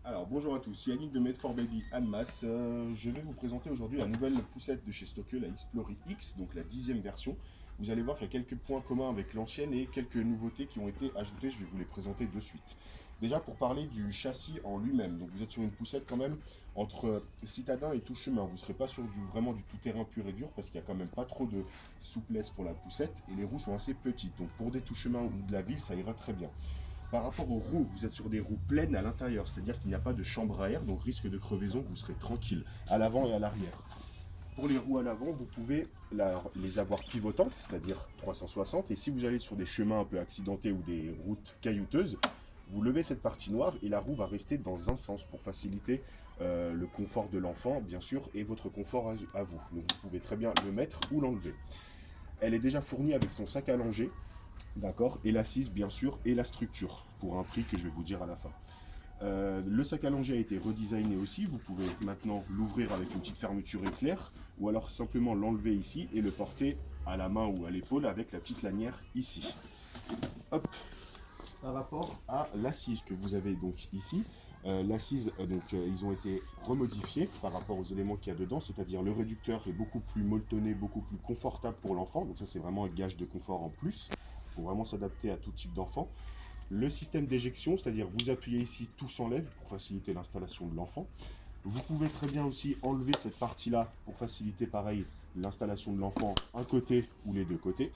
Alors bonjour à tous, Yannick de Made4Baby Annemasse. Je vais vous présenter aujourd'hui la nouvelle poussette de chez Stocke, la Explorer X, donc la 10e version. Vous allez voir qu'il y a quelques points communs avec l'ancienne et quelques nouveautés qui ont été ajoutées, je vais vous les présenter de suite. Déjà pour parler du châssis en lui-même, donc vous êtes sur une poussette quand même entre citadin et tout chemin, vous ne serez pas sur vraiment du tout-terrain pur et dur parce qu'il n'y a quand même pas trop de souplesse pour la poussette et les roues sont assez petites, donc pour des tout chemins ou de la ville ça ira très bien. Par rapport aux roues, vous êtes sur des roues pleines à l'intérieur, c'est-à-dire qu'il n'y a pas de chambre à air, donc risque de crevaison, vous serez tranquille, à l'avant et à l'arrière. Pour les roues à l'avant, vous pouvez les avoir pivotantes, c'est-à-dire 360, et si vous allez sur des chemins un peu accidentés ou des routes caillouteuses, vous levez cette partie noire et la roue va rester dans un sens pour faciliter le confort de l'enfant, bien sûr, et votre confort à vous. Donc vous pouvez très bien le mettre ou l'enlever. Elle est déjà fournie avec son sac à langer, d'accord, et l'assise bien sûr, et la structure, pour un prix que je vais vous dire à la fin. Le sac à langer a été redesigné aussi, vous pouvez maintenant l'ouvrir avec une petite fermeture éclair, ou alors simplement l'enlever ici et le porter à la main ou à l'épaule avec la petite lanière ici. Hop. Par rapport à l'assise que vous avez donc ici, l'assise, ils ont été remodifiés par rapport aux éléments qu'il y a dedans, c'est-à-dire le réducteur est beaucoup plus molletonné, beaucoup plus confortable pour l'enfant, donc ça c'est vraiment un gage de confort en plus, pour vraiment s'adapter à tout type d'enfant. Le système d'éjection, c'est-à-dire vous appuyez ici, tout s'enlève pour faciliter l'installation de l'enfant. Vous pouvez très bien aussi enlever cette partie-là pour faciliter pareil l'installation de l'enfant, un côté ou les deux côtés.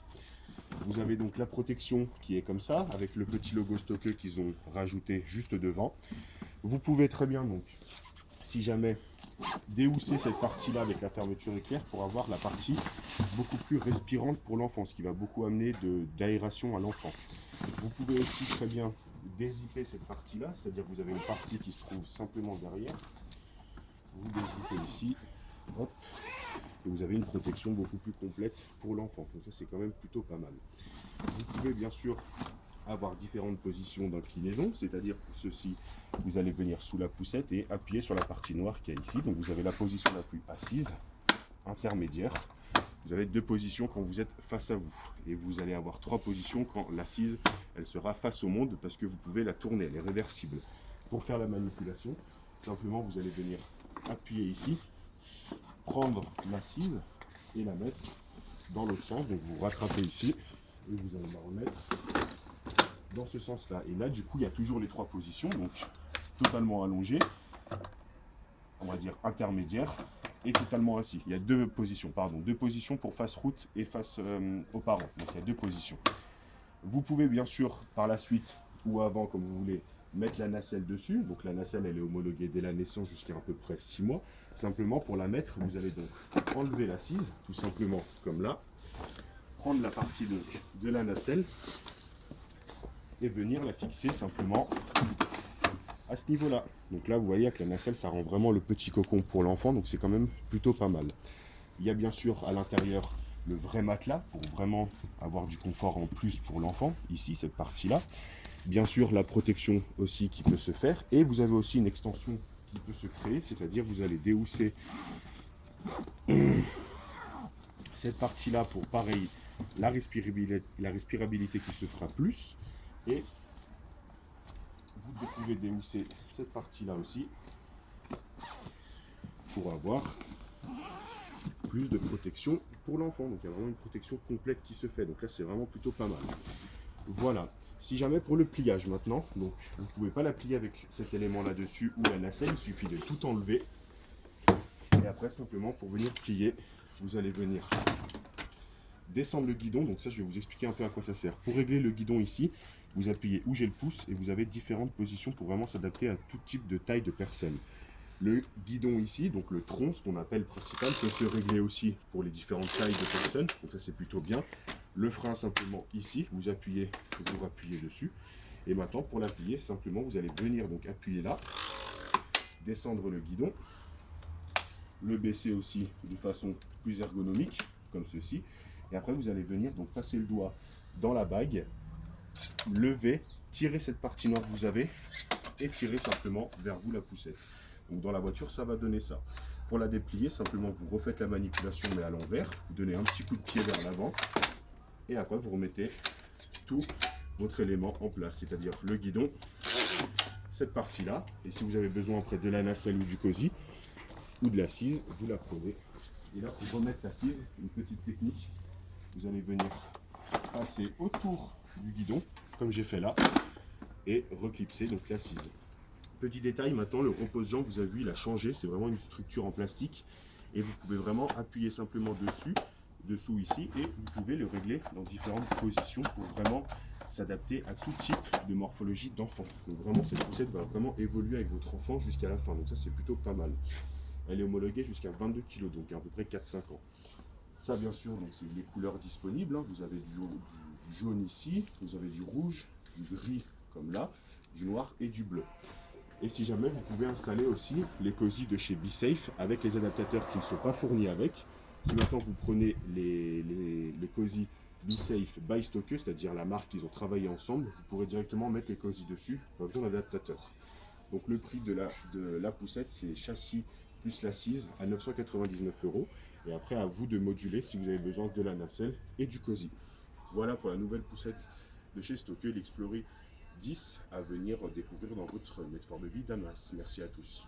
Vous avez donc la protection qui est comme ça, avec le petit logo Stocke qu'ils ont rajouté juste devant. Vous pouvez très bien donc, si jamais, déhousser cette partie-là avec la fermeture éclair pour avoir la partie beaucoup plus respirante pour l'enfant, ce qui va beaucoup amener d'aération à l'enfant. Vous pouvez aussi très bien dézipper cette partie-là, c'est-à-dire que vous avez une partie qui se trouve simplement derrière. Vous dézippez ici, hop, et vous avez une protection beaucoup plus complète pour l'enfant. Donc ça c'est quand même plutôt pas mal. Vous pouvez bien sûr avoir différentes positions d'inclinaison, c'est-à-dire pour ceci, vous allez venir sous la poussette et appuyer sur la partie noire qu'il y a ici. Donc vous avez la position la plus assise, intermédiaire. Vous avez deux positions quand vous êtes face à vous. Et vous allez avoir trois positions quand l'assise, elle sera face au monde parce que vous pouvez la tourner, elle est réversible. Pour faire la manipulation, simplement vous allez venir appuyer ici, prendre l'assise et la mettre dans l'autre sens. Donc vous rattrapez ici et vous allez la remettre dans ce sens-là. Et là, du coup, il y a toujours les trois positions, donc totalement allongé, on va dire intermédiaire, et totalement assis. Il y a deux positions, deux positions pour face route et face aux parents. Donc il y a deux positions. Vous pouvez bien sûr, par la suite, ou avant, comme vous voulez, mettre la nacelle dessus. Donc la nacelle, elle est homologuée dès la naissance jusqu'à peu près 6 mois. Simplement, pour la mettre, vous allez donc enlever l'assise, tout simplement comme là, prendre la partie donc, de la nacelle, et venir la fixer simplement à ce niveau-là. Donc là, vous voyez que la nacelle, ça rend vraiment le petit cocon pour l'enfant, donc c'est quand même plutôt pas mal. Il y a bien sûr à l'intérieur le vrai matelas pour vraiment avoir du confort en plus pour l'enfant, ici, cette partie-là. Bien sûr, la protection aussi qui peut se faire, et vous avez aussi une extension qui peut se créer, c'est-à-dire vous allez déhousser cette partie-là pour pareil, la respirabilité qui se fera plus, et vous pouvez déhousser cette partie-là aussi pour avoir plus de protection pour l'enfant. Donc il y a vraiment une protection complète qui se fait. Donc là, c'est vraiment plutôt pas mal. Voilà. Si jamais pour le pliage maintenant, donc vous ne pouvez pas la plier avec cet élément là-dessus ou la nacelle, il suffit de tout enlever. Et après, simplement pour venir plier, vous allez venir descendre le guidon. Donc ça, je vais vous expliquer un peu à quoi ça sert. Pour régler le guidon ici, vous appuyez où j'ai le pouce et vous avez différentes positions pour vraiment s'adapter à tout type de taille de personne. Le guidon ici, donc le tronc, ce qu'on appelle principal, peut se régler aussi pour les différentes tailles de personnes, donc ça c'est plutôt bien. Le frein simplement ici, vous appuyez dessus. Et maintenant pour l'appuyer, simplement vous allez venir donc appuyer là, descendre le guidon, le baisser aussi de façon plus ergonomique, comme ceci. Et après vous allez venir donc passer le doigt dans la bague, lever, tirer cette partie noire que vous avez et tirer simplement vers vous la poussette. Donc dans la voiture, ça va donner ça. Pour la déplier, simplement vous refaites la manipulation mais à l'envers, vous donnez un petit coup de pied vers l'avant et après vous remettez tout votre élément en place, c'est-à-dire le guidon, cette partie-là. Et si vous avez besoin après de la nacelle ou du cosy, ou de l'assise, vous la prenez. Et là, pour remettre l'assise, une petite technique, vous allez venir passer autour du guidon, comme j'ai fait là, et reclipser donc l'assise. Petit détail, maintenant le repose-jambe, vous avez vu, il a changé, c'est vraiment une structure en plastique, et vous pouvez vraiment appuyer simplement dessus, dessous ici, et vous pouvez le régler dans différentes positions pour vraiment s'adapter à tout type de morphologie d'enfant. Donc vraiment, cette poussette va vraiment évoluer avec votre enfant jusqu'à la fin, donc ça c'est plutôt pas mal. Elle est homologuée jusqu'à 22 kg, donc à peu près 4-5 ans. Ça, bien sûr, donc c'est les couleurs disponibles. Hein. Vous avez du jaune ici, vous avez du rouge, du gris comme là, du noir et du bleu. Et si jamais, vous pouvez installer aussi les cosy de chez BeSafe avec les adaptateurs qui ne sont pas fournis avec. Si maintenant vous prenez les cosy BeSafe by Stokke, c'est-à-dire la marque qu'ils ont travaillé ensemble, vous pourrez directement mettre les cosy dessus, pas besoin d'adaptateur. Donc le prix de la poussette, c'est châssis plus l'assise à 999 €. Et après, à vous de moduler si vous avez besoin de la nacelle et du cosy. Voilà pour la nouvelle poussette de chez Stokke, l'Explorer 10 à venir découvrir dans votre Made for Baby d'Amas. Merci à tous.